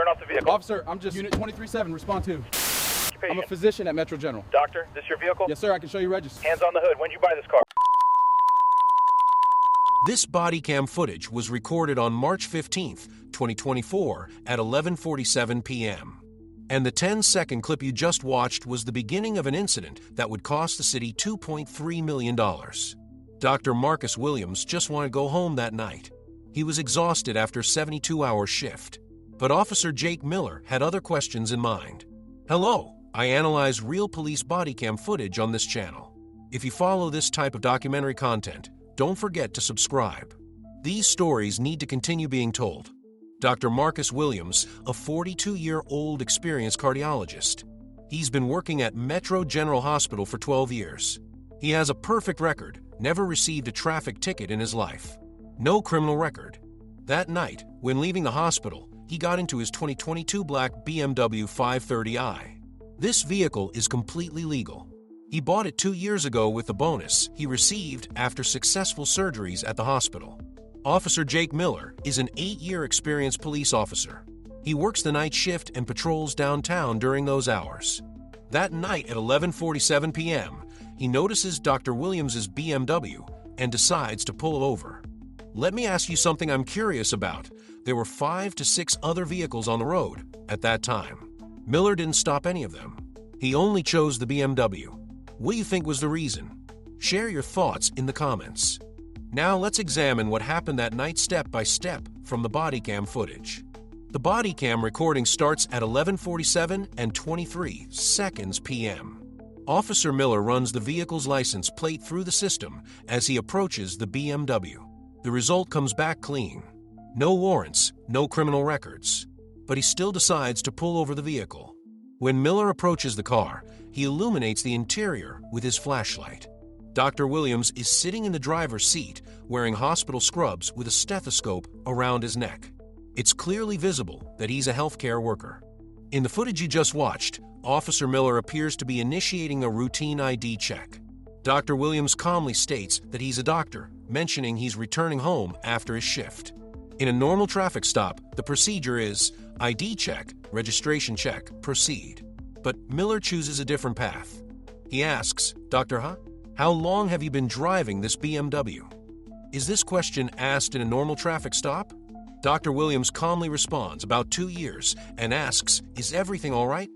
turn off the vehicle. Officer, I'm just Unit 23-7, respond to. I'm a Patient. physician at Metro General. Doctor, this your vehicle? Yes, sir, I can show you register. Hands on the hood. When did you buy this car? This body cam footage was recorded on March 15, 2024 at 11:47 p.m. And the 10-second clip you just watched was the beginning of an incident that would cost the city $2.3 million. Dr. Marcus Williams just wanted to go home that night. He was exhausted after a 72-hour shift. But Officer Jake Miller had other questions in mind. Hello, I analyze real police body cam footage on this channel. If you follow this type of documentary content, don't forget to subscribe. These stories need to continue being told. Dr. Marcus Williams, a 42-year-old experienced cardiologist. He's been working at Metro General Hospital for 12 years. He has a perfect record, never received a traffic ticket in his life. No criminal record. That night, when leaving the hospital, he got into his 2022 black BMW 530i. This vehicle is completely legal. He bought it 2 years ago with the bonus he received after successful surgeries at the hospital. Officer Jake Miller is an 8-year experienced police officer. He works the night shift and patrols downtown during those hours. That night at 11:47 p.m., he notices Dr. Williams' BMW and decides to pull over. Let me ask you something I'm curious about. There were 5 to 6 other vehicles on the road at that time. Miller didn't stop any of them. He only chose the BMW. What do you think was the reason? Share your thoughts in the comments. Now let's examine what happened that night step by step from the body cam footage. The body cam recording starts at 11:47 and 23 seconds p.m. Officer Miller runs the vehicle's license plate through the system as he approaches the BMW. The result comes back clean. No warrants, no criminal records. But he still decides to pull over the vehicle. When Miller approaches the car, he illuminates the interior with his flashlight. Dr. Williams is sitting in the driver's seat, wearing hospital scrubs with a stethoscope around his neck. It's clearly visible that he's a healthcare worker. In the footage you just watched, Officer Miller appears to be initiating a routine ID check. Dr. Williams calmly states that he's a doctor, mentioning he's returning home after his shift. In a normal traffic stop, the procedure is ID check, registration check, proceed. But Miller chooses a different path. He asks, Dr. How long have you been driving this BMW? Is this question asked in a normal traffic stop? Dr. Williams calmly responds, about 2 years, and asks, is everything all right?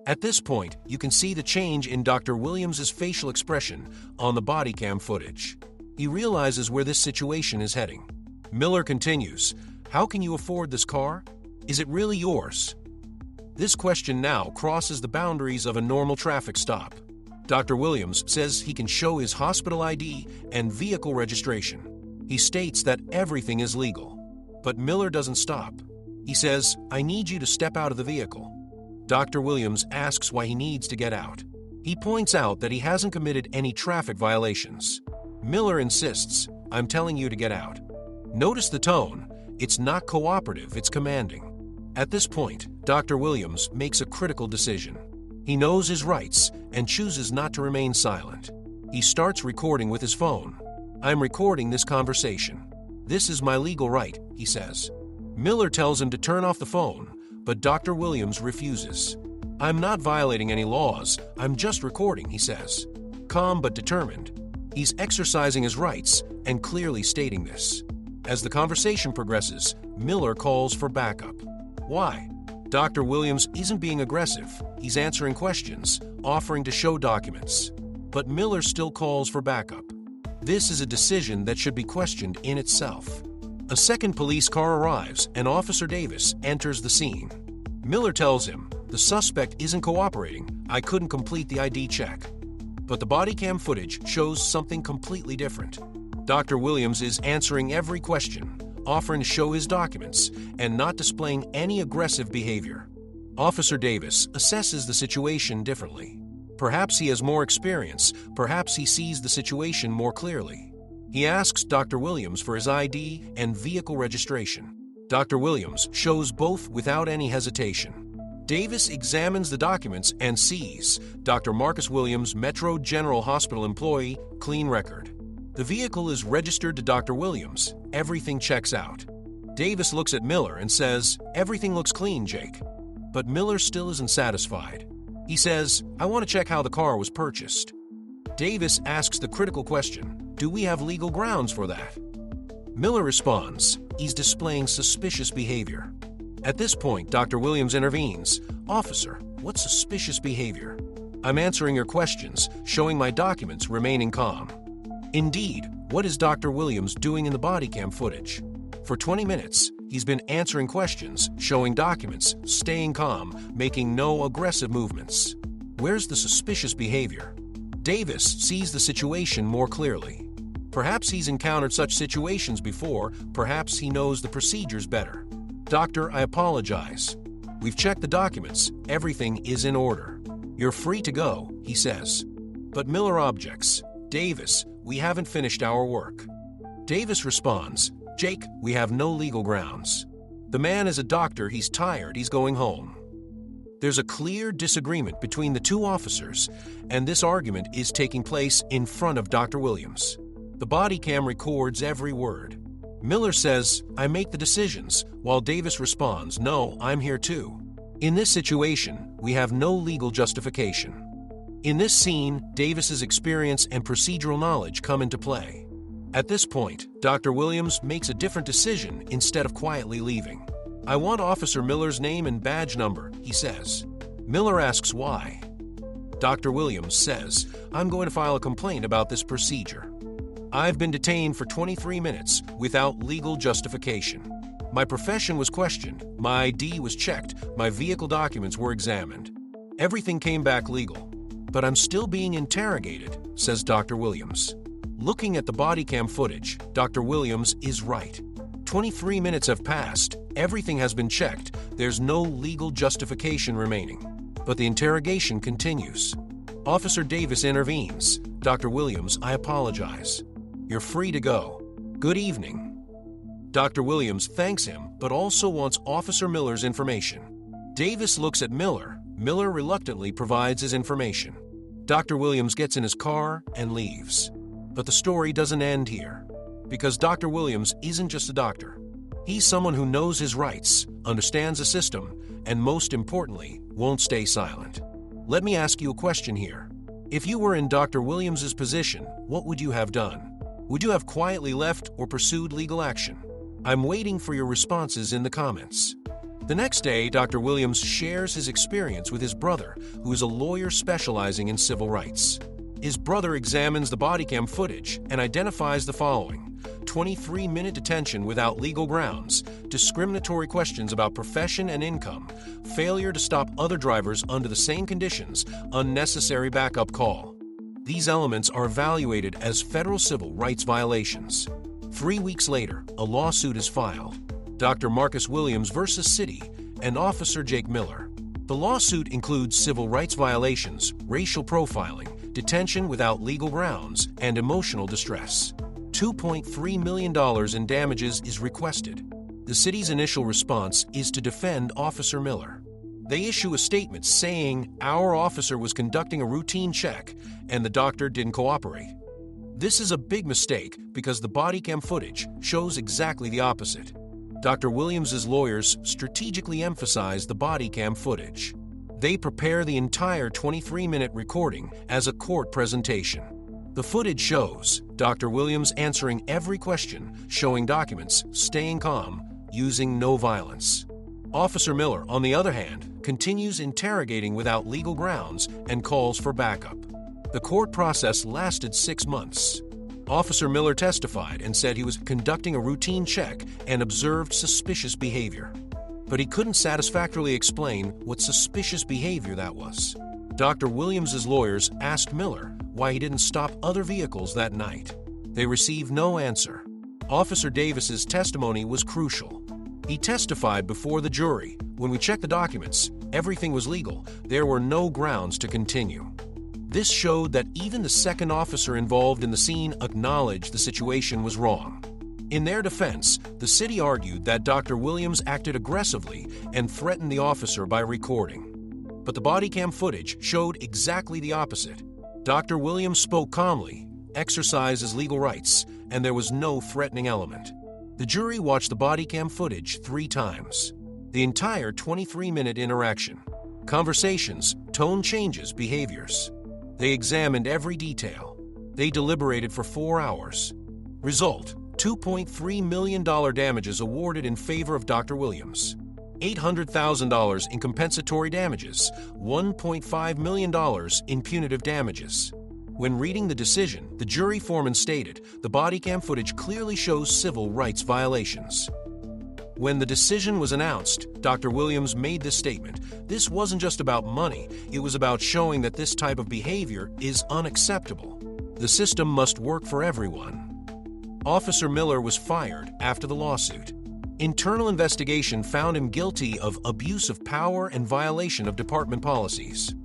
At this point, you can see the change in Dr. Williams' facial expression on the body cam footage. He realizes where this situation is heading. Miller continues, how can you afford this car? Is it really yours? This question now crosses the boundaries of a normal traffic stop. Dr. Williams says he can show his hospital ID and vehicle registration. He states that everything is legal. But Miller doesn't stop. He says, I need you to step out of the vehicle. Dr. Williams asks why he needs to get out. He points out that he hasn't committed any traffic violations. Miller insists, I'm telling you to get out. Notice the tone. It's not cooperative, it's commanding. At this point, Dr. Williams makes a critical decision. He knows his rights and chooses not to remain silent. He starts recording with his phone. I'm recording this conversation. This is my legal right, he says. Miller tells him to turn off the phone, but Dr. Williams refuses. I'm not violating any laws, I'm just recording, he says. Calm but determined. He's exercising his rights and clearly stating this. As the conversation progresses, Miller calls for backup. Why? Dr. Williams isn't being aggressive. He's answering questions, offering to show documents. But Miller still calls for backup. This is a decision that should be questioned in itself. A second police car arrives and Officer Davis enters the scene. Miller tells him, the suspect isn't cooperating, I couldn't complete the ID check. But the body cam footage shows something completely different. Dr. Williams is answering every question, offering to show his documents, and not displaying any aggressive behavior. Officer Davis assesses the situation differently. Perhaps he has more experience, perhaps he sees the situation more clearly. He asks Dr. Williams for his ID and vehicle registration. Dr. Williams shows both without any hesitation. Davis examines the documents and sees Dr. Marcus Williams, Metro General Hospital employee, clean record. The vehicle is registered to Dr. Williams. Everything checks out. Davis looks at Miller and says, "Everything looks clean, Jake." But Miller still isn't satisfied. He says, "I want to check how the car was purchased." Davis asks the critical question, "Do we have legal grounds for that?" Miller responds, "He's displaying suspicious behavior." At this point, Dr. Williams intervenes. "Officer, what suspicious behavior? I'm answering your questions, showing my documents, remaining calm." Indeed, what is Dr. Williams doing in the body cam footage? For 20 minutes, he's been answering questions, showing documents, staying calm, making no aggressive movements. Where's the suspicious behavior? Davis sees the situation more clearly. Perhaps he's encountered such situations before, perhaps he knows the procedures better. "Doctor, I apologize. We've checked the documents, everything is in order. You're free to go," he says. But Miller objects. "Davis, we haven't finished our work." Davis responds, "Jake, we have no legal grounds. The man is a doctor, he's tired, he's going home." There's a clear disagreement between the two officers, and this argument is taking place in front of Dr. Williams. The body cam records every word. Miller says, "I make the decisions," while Davis responds, "No, I'm here too." In this situation, we have no legal justification. In this scene, Davis's experience and procedural knowledge come into play. At this point, Dr. Williams makes a different decision instead of quietly leaving. "I want Officer Miller's name and badge number," he says. Miller asks why. Dr. Williams says, "I'm going to file a complaint about this procedure. I've been detained for 23 minutes without legal justification. My profession was questioned, my ID was checked, my vehicle documents were examined. Everything came back legal. But I'm still being interrogated," says Dr. Williams. Looking at the body cam footage, Dr. Williams is right. 23 minutes have passed, everything has been checked, there's no legal justification remaining. But the interrogation continues. Officer Davis intervenes. "Dr. Williams, I apologize. You're free to go. Good evening." Dr. Williams thanks him, but also wants Officer Miller's information. Davis looks at Miller. Miller reluctantly provides his information. Dr. Williams gets in his car and leaves. But the story doesn't end here, because Dr. Williams isn't just a doctor. He's someone who knows his rights, understands the system, and most importantly, won't stay silent. Let me ask you a question here. If you were in Dr. Williams's position, what would you have done? Would you have quietly left or pursued legal action? I'm waiting for your responses in the comments. The next day, Dr. Williams shares his experience with his brother, who is a lawyer specializing in civil rights. His brother examines the body cam footage and identifies the following: 23-minute detention without legal grounds, discriminatory questions about profession and income, failure to stop other drivers under the same conditions, unnecessary backup call. These elements are evaluated as federal civil rights violations. 3 weeks later, a lawsuit is filed. Dr. Marcus Williams versus City and Officer Jake Miller. The lawsuit includes civil rights violations, racial profiling, detention without legal grounds, and emotional distress. $2.3 million in damages is requested. The city's initial response is to defend Officer Miller. They issue a statement saying our officer was conducting a routine check and the doctor didn't cooperate. This is a big mistake because the body cam footage shows exactly the opposite. Dr. Williams' lawyers strategically emphasize the body cam footage. They prepare the entire 23-minute recording as a court presentation. The footage shows Dr. Williams answering every question, showing documents, staying calm, using no violence. Officer Miller, on the other hand, continues interrogating without legal grounds and calls for backup. The court process lasted 6 months. Officer Miller testified and said he was conducting a routine check and observed suspicious behavior. But he couldn't satisfactorily explain what suspicious behavior that was. Dr. Williams' lawyers asked Miller why he didn't stop other vehicles that night. They received no answer. Officer Davis's testimony was crucial. He testified before the jury. When we checked the documents, everything was legal. There were no grounds to continue. This showed that even the second officer involved in the scene acknowledged the situation was wrong. In their defense, the city argued that Dr. Williams acted aggressively and threatened the officer by recording. But the body cam footage showed exactly the opposite. Dr. Williams spoke calmly, exercised his legal rights, and there was no threatening element. The jury watched the body cam footage 3 times. The entire 23-minute interaction. Conversations, tone changes, behaviors. They examined every detail. They deliberated for 4 hours. Result: $2.3 million damages awarded in favor of Dr. Williams. $800,000 in compensatory damages, $1.5 million in punitive damages. When reading the decision, the jury foreman stated the body cam footage clearly shows civil rights violations. When the decision was announced, Dr. Williams made this statement: "This wasn't just about money, it was about showing that this type of behavior is unacceptable. The system must work for everyone." Officer Miller was fired after the lawsuit. Internal investigation found him guilty of abuse of power and violation of department policies.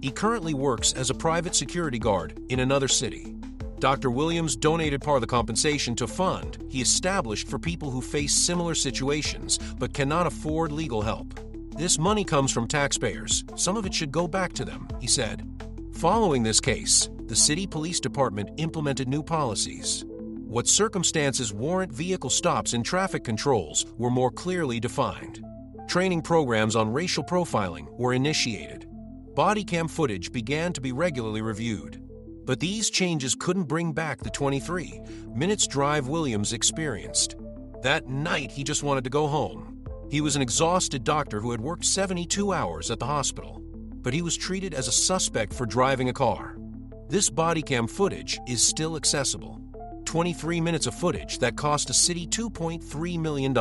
He currently works as a private security guard in another city. Dr. Williams donated part of the compensation to a fund he established for people who face similar situations but cannot afford legal help. "This money comes from taxpayers. Some of it should go back to them," he said. Following this case, the city police department implemented new policies. What circumstances warrant vehicle stops and traffic controls were more clearly defined. Training programs on racial profiling were initiated. Body cam footage began to be regularly reviewed. But these changes couldn't bring back the 23 minutes drive Williams experienced. That night, he just wanted to go home. He was an exhausted doctor who had worked 72 hours at the hospital, but he was treated as a suspect for driving a car. This body cam footage is still accessible. 23 minutes of footage that cost a city $2.3 million.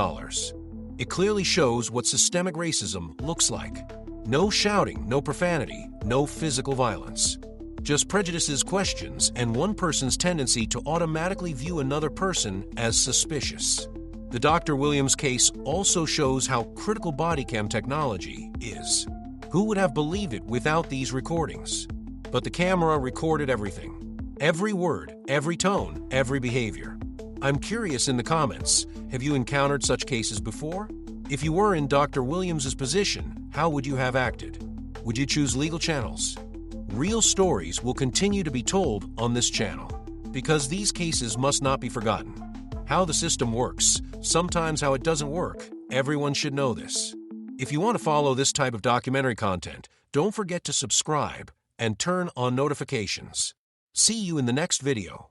It clearly shows what systemic racism looks like. No shouting, no profanity, no physical violence. Just prejudices, questions, and one person's tendency to automatically view another person as suspicious. The Dr. Williams case also shows how critical body cam technology is. Who would have believed it without these recordings? But the camera recorded everything. Every word, every tone, every behavior. I'm curious in the comments, have you encountered such cases before? If you were in Dr. Williams' position, how would you have acted? Would you choose legal channels? Real stories will continue to be told on this channel, because these cases must not be forgotten. How the system works, sometimes how it doesn't work, everyone should know this. If you want to follow this type of documentary content, don't forget to subscribe and turn on notifications. See you in the next video.